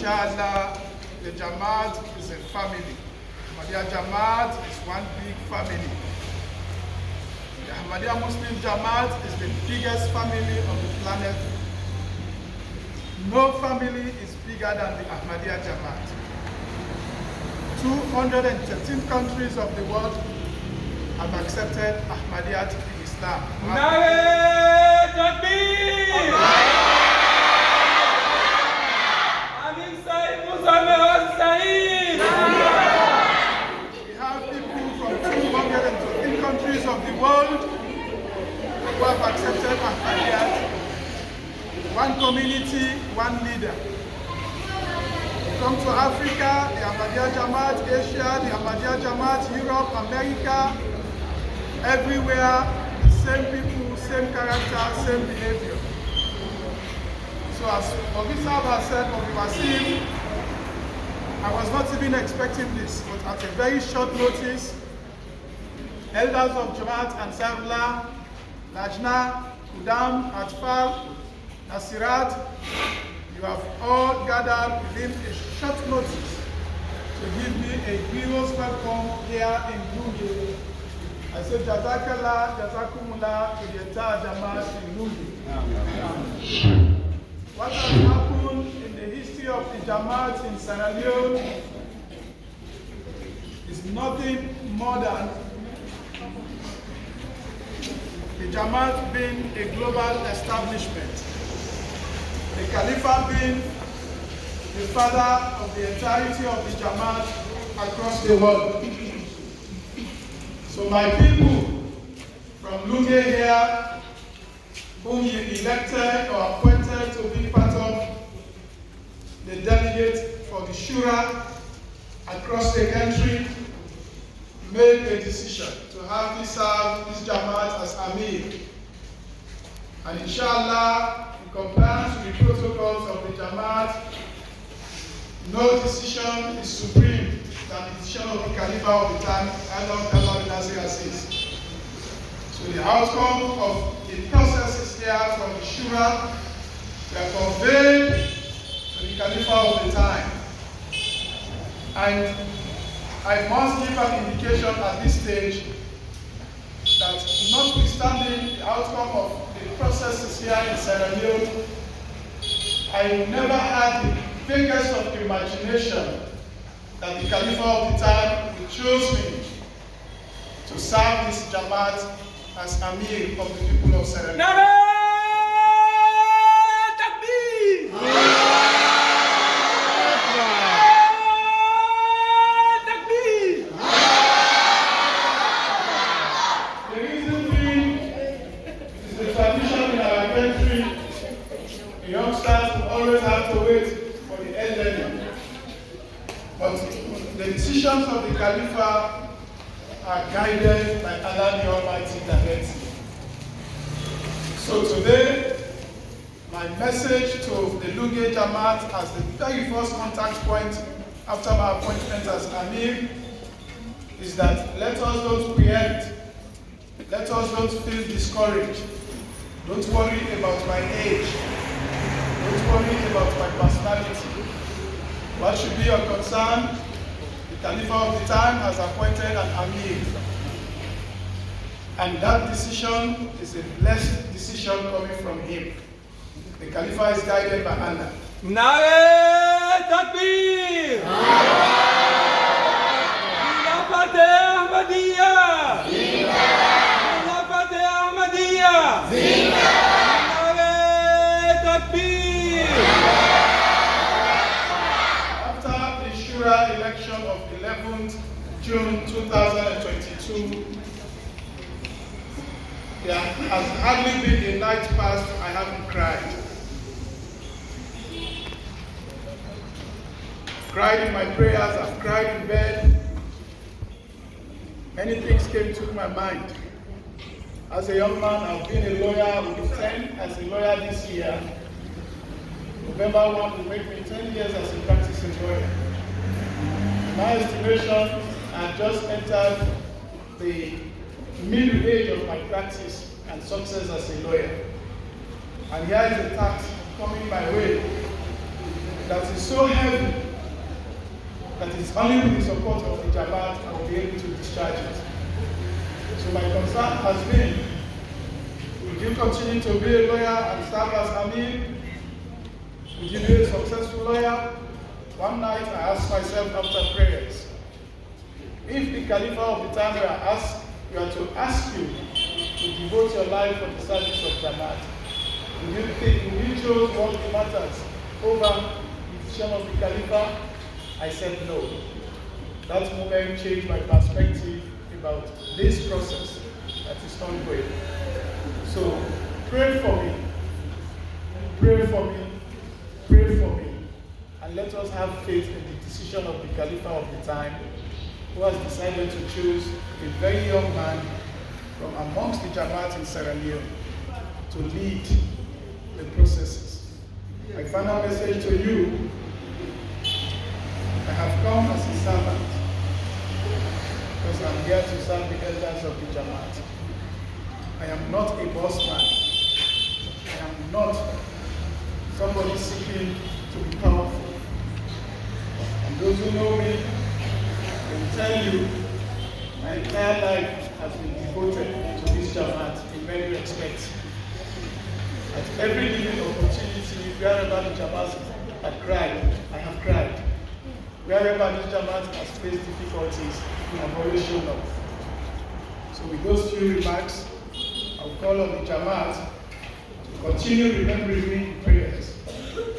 inshallah, the Jamaat is a family. Ahmadiyya Jamaat is one big family. The Ahmadiyya Muslim Jamaat is the biggest family on the planet. No family is bigger than the Ahmadiyya Jamaat. 213 countries of the world have accepted Ahmadiyya in Islam. We have people from 213 countries of the world who have accepted Ahmadiyya. One community, one leader. Come to Africa, the Ahmadiyya Jamaat, Asia, the Ahmadiyya Jamaat, Europe, America, everywhere, the same people, same character, same behavior. So as Obisab has said, Obiwasim, I was not even expecting this, but at a very short notice, elders of Jamaat and Sarla, Lajna, Kudam, Atfal, Nasirat, you have all gathered within a short notice to give me a hero's welcome here in Lungi. I say Jazakallah, Jazakumullah to the entire Jamaat in Lungi. What has happened in the history of the Jamaat in Sierra Leone is nothing more than the Jamaat being a global establishment. The Khalifa being the father of the entirety of the Jamaat across the world. So my people from Lungi here, whom you elected or appointed to be part of the delegate for the Shura across the country, made a decision to have me serve this Jamaat as Amir. And inshallah, compliance with the protocols of the Jamaat, no decision is supreme than the decision of the Khalifa of the time, Allah Aziz. So the outcome of the processes here from the Shura were conveyed to the Khalifa of the time. And I must give an indication at this stage that notwithstanding the outcome of the processes here in Sierra Leone, I never had the vaguest of imagination that the Khalifa of the time would choose me to serve this Jamaat as Amir of the people of Sierra Leone. The decisions of the Khalifa are guided by Allah the Almighty directly. So today, my message to the Lungi Jamaat as the very first contact point after my appointment as Amir is that let us don't preempt, let us don't feel discouraged. Don't worry about my age. Don't worry about my personality. What should be your concern? The Khalifa of the time has appointed an Amir. And that decision is a blessed decision coming from him. The Khalifa is guided by Allah. Nare Takbir! Khilafat Ahmadiyya! Khilafat Ahmadiyya! Nare Takbir! Election of 11th June 2022, there has hardly been a night past I haven't cried. Cried in my prayers, I've cried in bed. Many things came to my mind. As a young man, I've been a lawyer. I will be 10 as a lawyer this year. November 1 will make me 10 years as a practicing lawyer. In my estimation, I just entered the middle age of my practice and success as a lawyer. And here is a task coming my way that is so heavy that it's only with the support of the Jamaat I will be able to discharge it. So my concern has been, would you continue to be a lawyer and serve as Amir? Would you be a successful lawyer? One night I asked myself after prayers, if the Khalifa of the time we are to ask you to devote your life for the service of Jamaat, would you choose what matters over the decision of the Khalifa? I said no. That moment changed my perspective about this process that is ongoing. So pray for me, pray for me, pray for me, and let us have faith in the decision of the Khalifa of the time, who has decided to choose a very young man from amongst the Jamaat in Sierra Leone to lead the processes. My final message to you, I have come as a servant because I'm here to serve the elders of the Jamaat. I am not a boss man. I am not somebody seeking to be powerful. And those who know me will tell you my entire life has been devoted to this Jamaat in many respects. At every given opportunity, wherever the Jamaat had cried, I have cried. Wherever this Jamaat has faced difficulties, I have always shown up. So with those few remarks, I'll call on the Jamaat to continue remembering me in prayers.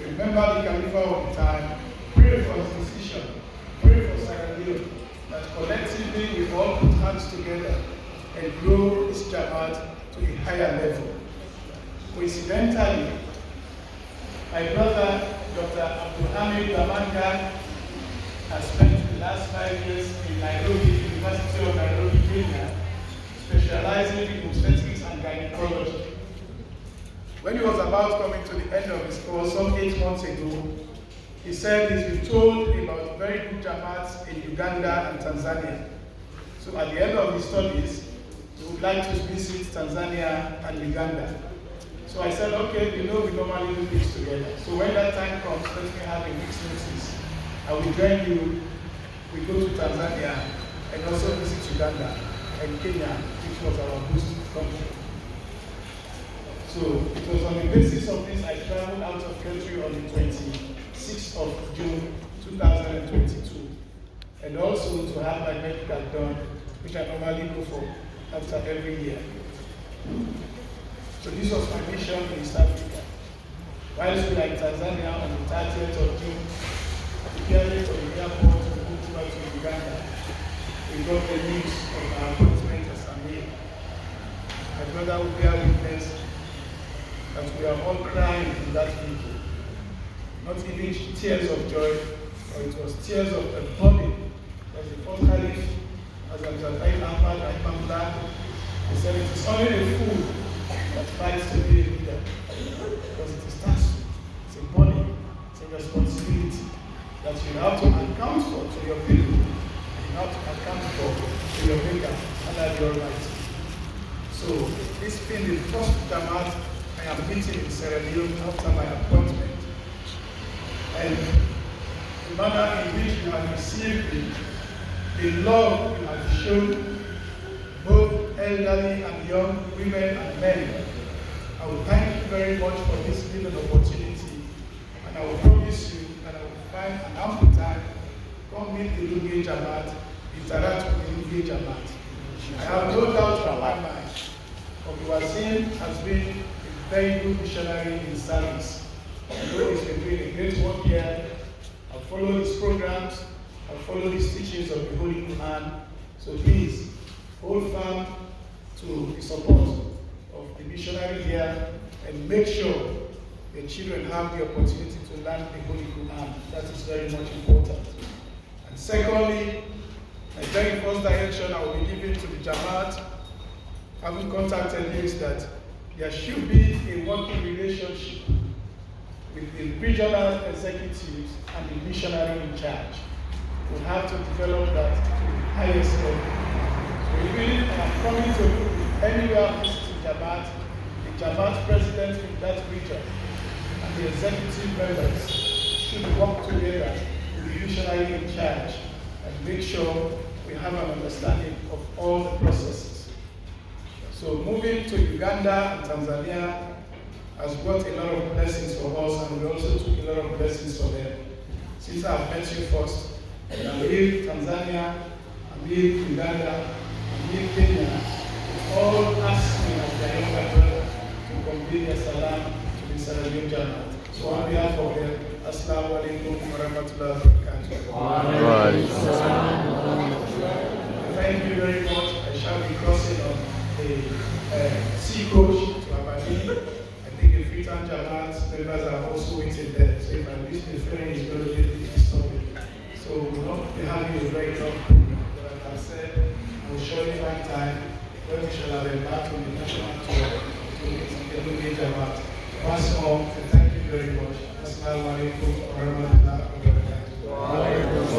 Remember the Khalifa of the time, pray for his decision, pray for Sierra Leone, that collectively we all put hands together and grow this Jamaat to a higher level. Coincidentally, my brother, Dr. Ahmadies, has spent the last 5 years in Nairobi, University of Nairobi, Kenya, specializing in obstetrics and gynecology. When he was about coming to the end of his course some 8 months ago, he said he's been told about very good Jamaats in Uganda and Tanzania. So at the end of his studies, he would like to visit Tanzania and Uganda. So I said, okay, we normally do things together. So when that time comes, let me have a week's notice. I will join you. We go to Tanzania and also visit Uganda and Kenya, which was our host country. So it was on the basis of this I traveled out of country on the 26th of June 2022, and also to have my medical done, which I normally go for after every year. So this was my mission in East Africa. Whilst we were in Tanzania on the 30th of June, preparing for the airport to move back to Uganda, we got the news of our appointment as Amir. My brother will bear witness that we are all crying in that vehicle. Not even tears of joy, but it was tears of a body. As the fourth caliph, as Ahmad, he said it is only a fool that fights to be a leader. Because it is task, it's a body, it's a responsibility that you have to account for to your people, and you have to account for to your maker, Allah the Almighty. So this being the first Jamaat I am meeting in Sierra Leone after my appointment, and the manner in which you have received me, the love you have shown both elderly and young women and men, I will thank you very much for this given opportunity, and I will promise you that I will find an ample time to come meet the Lungi Jamaat, interact with the Lungi Jamaat. I have no doubt in my mind of Wasim has been a very good missionary in service. I know he's been doing a great work here. I've followed his programs, I've followed his teachings of the Holy Quran. So please, hold firm to the support of the missionary here and make sure the children have the opportunity to learn the Holy Quran. That is very much important. And secondly, my very first direction I will be giving to the Jamaat, having contacted you, is that there should be a working relationship with the regional executives and the missionary in charge. We have to develop that to the highest level. So even if I'm coming to anywhere visiting Jamaat, the Jamaat president in that region and the executive members should work together with the missionary in charge and make sure we have an understanding of all the processes. So moving to Uganda and Tanzania has brought a lot of blessings for us, and we also took a lot of blessings for them. Since I have met you first, Amir, Tanzania, Amir, Uganda, Amir, Kenya, all asked me as their younger brother to convey their salam to the Sierra Leone Jamaat. So on behalf of them, Assalamu alaikum wa rahmatullahi wa barakatuh. Thank you very much. I shall be crossing on a sea coach to Ahmadiyya. I think the Freetown Jamaat members are also waiting there. So if I miss the train, it's going to be a bit disturbing. So we will not be having a very long program. But like I said, I will show you one time when we shall have embarked on the national tour to meet the Lungi Jamaat. Once more, thank you very much. Assalamu alaikum wa rahmatullahi wa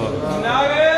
barakatuh.